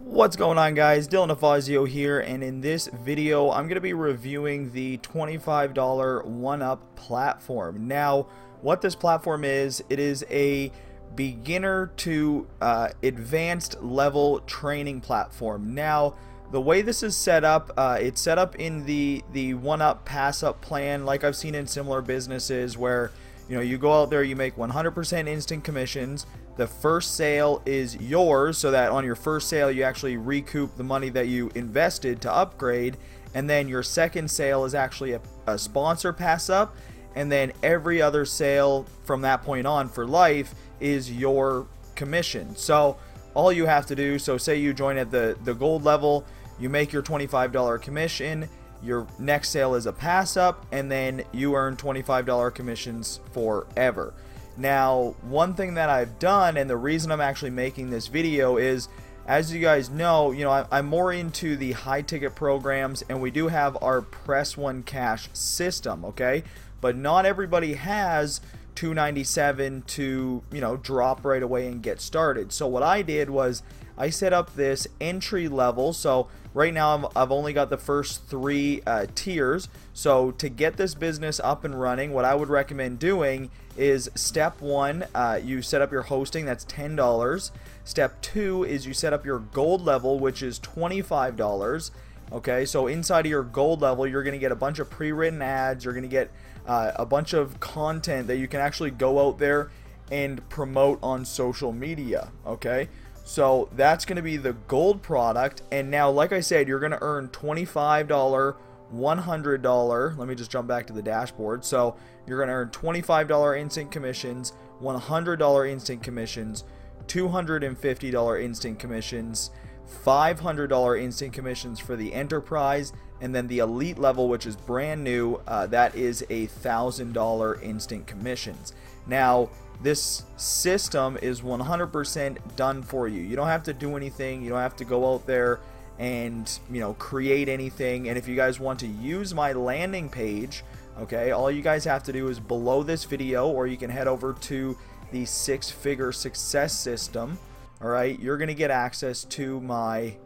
What's going on, guys? Dylan Afazio here, and in this video I'm going to be reviewing the $25 one-up platform. Now, what this platform is, it is a beginner to advanced level training platform. Now, the way this is set up, it's set up in the one-up pass-up plan, like I've seen in similar businesses where you go out there, you make 100% instant commissions. The first sale is yours, so that on your first sale you actually recoup the money that you invested to upgrade, and then your second sale is actually a sponsor pass up, and then every other sale from that point on for life is your commission. So all you have to do, so say you join at the gold level, you make your $25 commission, your next sale is a pass up, and then you earn $25 commissions forever. Now, one thing that I've done, and the reason I'm actually making this video is, as you guys know, I'm more into the high ticket programs, and we do have our Press One Cash system, okay? But not everybody has $297 to drop right away and get started. So what I did was I set up this entry level. So right now I've only got the first three tiers. So to get this business up and running, what I would recommend doing is step one, you set up your hosting, that's $10. Step two is you set up your gold level, which is $25. Okay, so inside of your gold level, you're going to get a bunch of pre-written ads. You're going to get a bunch of content that you can actually go out there and promote on social media. Okay, so that's going to be the gold product. And now, like I said, you're going to earn $25, $100. Let me just jump back to the dashboard. So you're going to earn $25 instant commissions, $100 instant commissions, $250 instant commissions, $500 instant commissions for the enterprise, and then the elite level, which is brand new, that is $1,000 instant commissions. Now, this system is 100% done for you. You don't have to do anything. You don't have to go out there and create anything. And if you guys want to use my landing page, okay, all you guys have to do is below this video, or you can head over to the six-figure success system. All right, you're gonna get access to my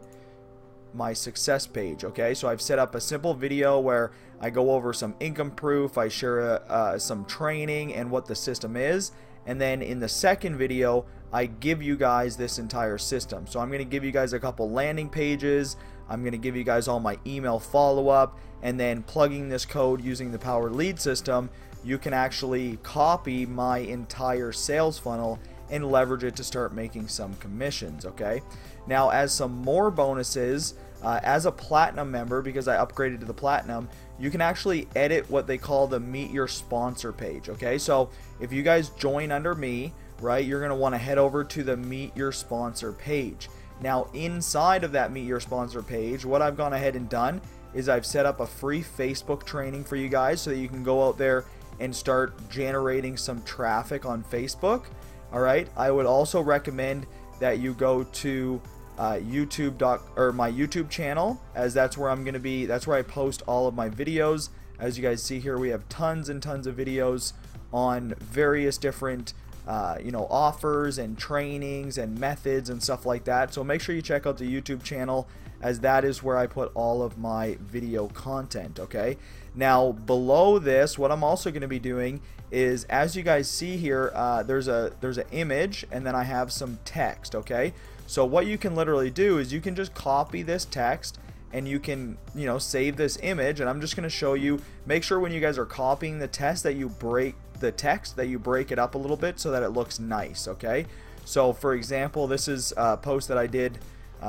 success page. Okay, so I've set up a simple video where I go over some income proof, I share some training and what the system is, and then in the second video I give you guys this entire system. So I'm gonna give you guys a couple landing pages, I'm gonna give you guys all my email follow-up, and then plugging this code using the Power Lead system, you can actually copy my entire sales funnel and leverage it to start making some commissions. Okay, now as some more bonuses, as a platinum member, because I upgraded to the platinum, you can actually edit what they call the Meet Your Sponsor page. Okay, so if you guys join under me, right, you're gonna want to head over to the Meet Your Sponsor page. Now inside of that Meet Your Sponsor page, what I've gone ahead and done is I've set up a free Facebook training for you guys so that you can go out there and start generating some traffic on Facebook. All right, I would also recommend that you go to my YouTube channel, as that's where I'm going to be. That's where I post all of my videos. As you guys see here, we have tons and tons of videos on various different offers and trainings and methods and stuff like that. So make sure you check out the YouTube channel, as that is where I put all of my video content. Okay, now below this, what I'm also going to be doing is, as you guys see here, there's an image, and then I have some text. Okay, so what you can literally do is you can just copy this text, and you can save this image. And I'm just going to show you, make sure when you guys are copying the text that you break it up a little bit so that it looks nice. Okay, so for example, this is a post that I did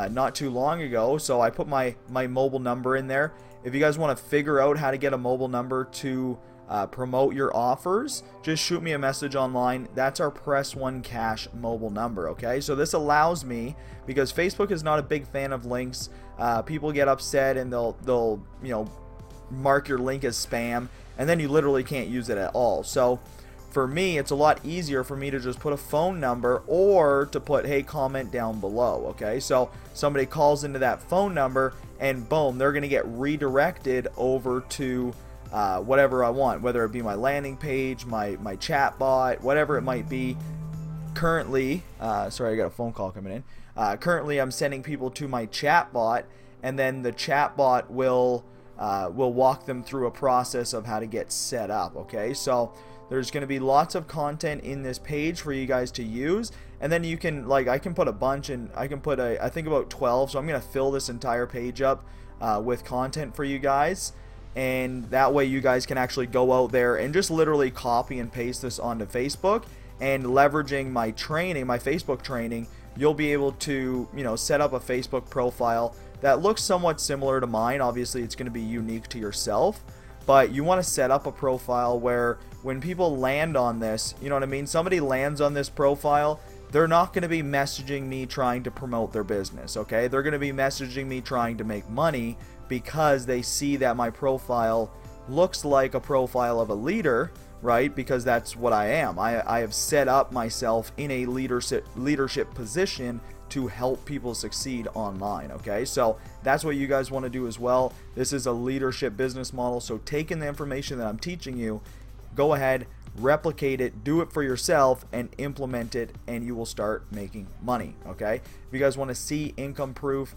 not too long ago. So I put my mobile number in there. If you guys want to figure out how to get a mobile number to promote your offers, just shoot me a message online. That's our Press One Cash mobile number. Okay, so this allows me, because Facebook is not a big fan of links, people get upset and they'll mark your link as spam, and then you literally can't use it at all. So for me, it's a lot easier for me to just put a phone number, or to put, hey, comment down below. Okay, so somebody calls into that phone number, and boom, they're gonna get redirected over to whatever I want, whether it be my landing page, my chat bot, whatever it might be. Currently, sorry, I got a phone call coming in. Currently I'm sending people to my chat bot, and then the chat bot will walk them through a process of how to get set up. Okay, so there's going to be lots of content in this page for you guys to use, and then you can, like, I can put a bunch, and I can put I think about 12, so I'm going to fill this entire page up with content for you guys, and that way you guys can actually go out there and just literally copy and paste this onto Facebook, and leveraging my training, my Facebook training, you'll be able to, you know, set up a Facebook profile that looks somewhat similar to mine. Obviously it's going to be unique to yourself, but you want to set up a profile where when people land on this, you know what I mean, somebody lands on this profile, they're not going to be messaging me trying to promote their business, okay? They're going to be messaging me trying to make money, because they see that my profile looks like a profile of a leader, right? Because that's what I am. I have set up myself in a leadership position to help people succeed online, okay? So that's what you guys want to do as well. This is a leadership business model, so taking the information that I'm teaching you, go ahead, replicate it, do it for yourself, and implement it, and you will start making money, okay? If you guys want to see income proof,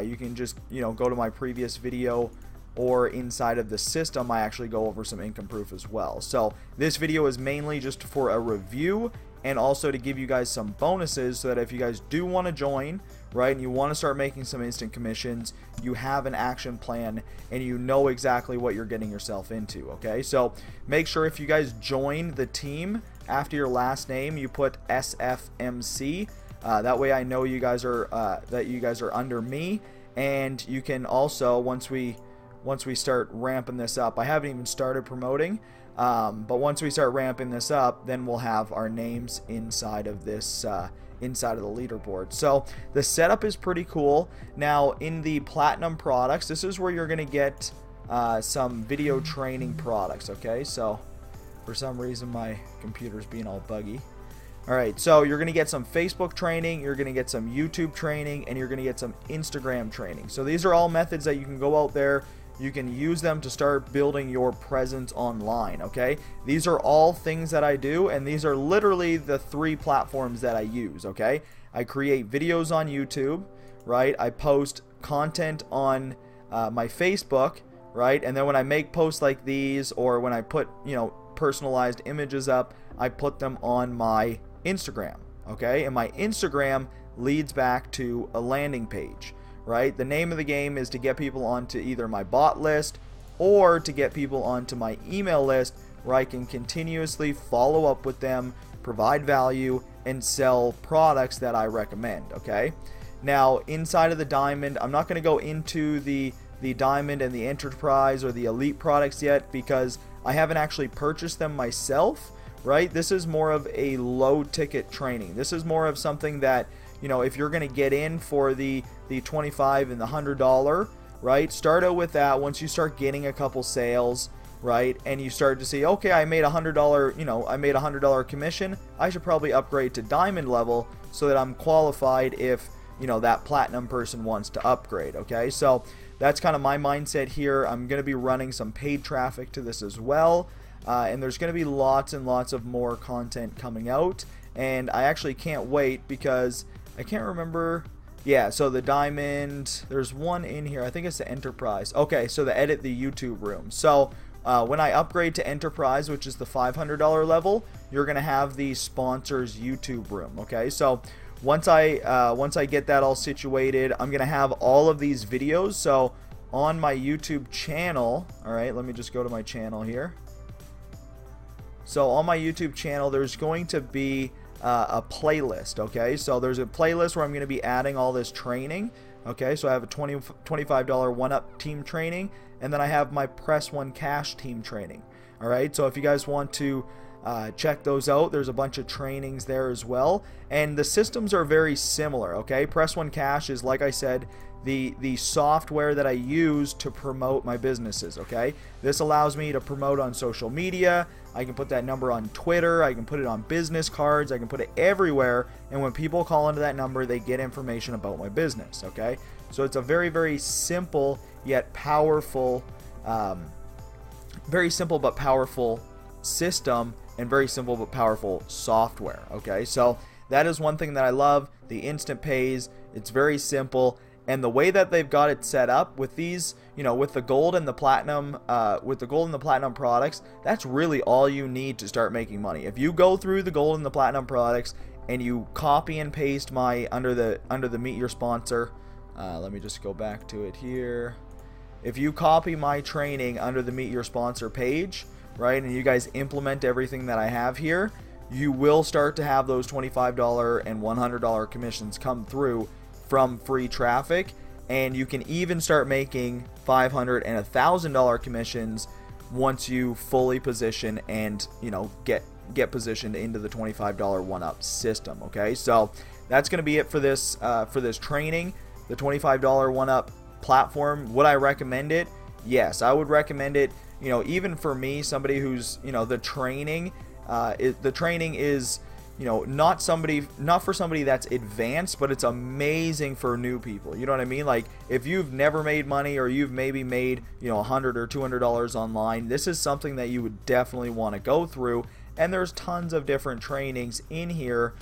you can just, you know, go to my previous video, or inside of the system I actually go over some income proof as well. So this video is mainly just for a review, and also to give you guys some bonuses, so that if you guys do want to join, right, and you want to start making some instant commissions, you have an action plan and you know exactly what you're getting yourself into, okay? So make sure if you guys join the team, after your last name you put SFMC. That way I know you guys are that you guys are under me. And you can also, once we start ramping this up, I haven't even started promoting, but once we start ramping this up, then we'll have our names inside of this inside of the leaderboard. So the setup is pretty cool. Now in the platinum products, this is where you're gonna get some video training products, okay? So for some reason my computer's being all buggy. Alright, so you're gonna get some Facebook training, you're gonna get some YouTube training, and you're gonna get some Instagram training. So these are all methods that you can go out there, you can use them to start building your presence online, okay? These are all things that I do, and these are literally the 3 platforms that I use, okay? I create videos on YouTube, right? I post content on my Facebook, right? And then when I make posts like these, or when I put, you know, personalized images up, I put them on my Instagram, okay? And my Instagram leads back to a landing page, right? The name of the game is to get people onto either my bot list or to get people onto my email list, where I can continuously follow up with them, provide value, and sell products that I recommend, okay? Now inside of the diamond, I'm not going to go into the diamond and the enterprise or the elite products yet, because I haven't actually purchased them myself, right? This is more of a low ticket training. This is more of something that, you know, if you're going to get in for the $25 and the $100, right? Start out with that. Once you start getting a couple sales, right, and you start to see, okay, I made $100, you know, I made $100 commission, I should probably upgrade to diamond level so that I'm qualified if, you know, that platinum person wants to upgrade, okay? So that's kind of my mindset here. I'm going to be running some paid traffic to this as well, and there's going to be lots and lots of more content coming out, and I actually can't wait, because I can't remember. Yeah, so the diamond, there's one in here, I think it's the enterprise. Okay, so the edit the YouTube room. So when I upgrade to enterprise, which is the $500 level, you're gonna have the sponsors YouTube room, okay? So once I get that all situated, I'm gonna have all of these videos. So on my YouTube channel, all right, let me just go to my channel here. So on my YouTube channel, there's going to be a playlist, okay? So there's a playlist where I'm going to be adding all this training, okay? So I have a $25 one-up team training, and then I have my Press One Cash team training, all right? So if you guys want to check those out, there's a bunch of trainings there as well, and the systems are very similar, okay? Press One Cash is, like I said, the software that I use to promote my businesses, okay? This allows me to promote on social media. I can put that number on Twitter, I can put it on business cards, I can put it everywhere, and when people call into that number, they get information about my business, okay? So it's a very, very simple yet powerful, very simple but powerful system, and very simple but powerful software, okay? So that is one thing that I love, the instant pays. It's very simple. And the way that they've got it set up with these, you know, with the gold and the platinum, products, that's really all you need to start making money. If you go through the gold and the platinum products and you copy and paste my under the meet your sponsor, let me just go back to it here. If you copy my training under the meet your sponsor page, right, and you guys implement everything that I have here, you will start to have those $25 and $100 commissions come through from free traffic, and you can even start making $500 and $1,000 commissions once you fully position and, you know, get positioned into the $25 1-up system. Okay, so that's going to be it for this training, the $25 1-up platform. Would I recommend it? Yes, I would recommend it. You know, even for me, somebody who's, you know, the training is, you know, not for somebody that's advanced, but it's amazing for new people. You know what I mean? Like, if you've never made money, or you've maybe made, you know, $100 or $200 online, this is something that you would definitely want to go through. And there's tons of different trainings in here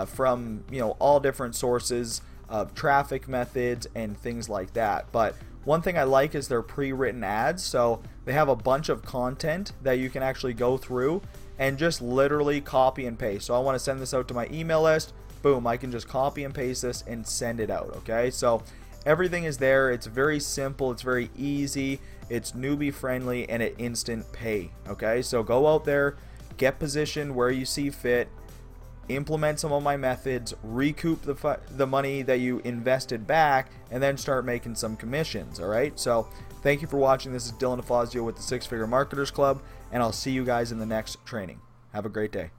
from, you know, all different sources of traffic methods and things like that. But one thing I like is their pre-written ads. So they have a bunch of content that you can actually go through and just literally copy and paste. So I want to send this out to my email list. Boom, I can just copy and paste this and send it out. Okay, so everything is there. It's very simple. It's very easy. It's newbie friendly, and it instant pay. Okay, so go out there, get positioned where you see fit, implement some of my methods, recoup the money that you invested back, and then start making some commissions. All right, so thank you for watching. This is Dylan DeFazio with the Six Figure Marketers Club, and I'll see you guys in the next training. Have a great day.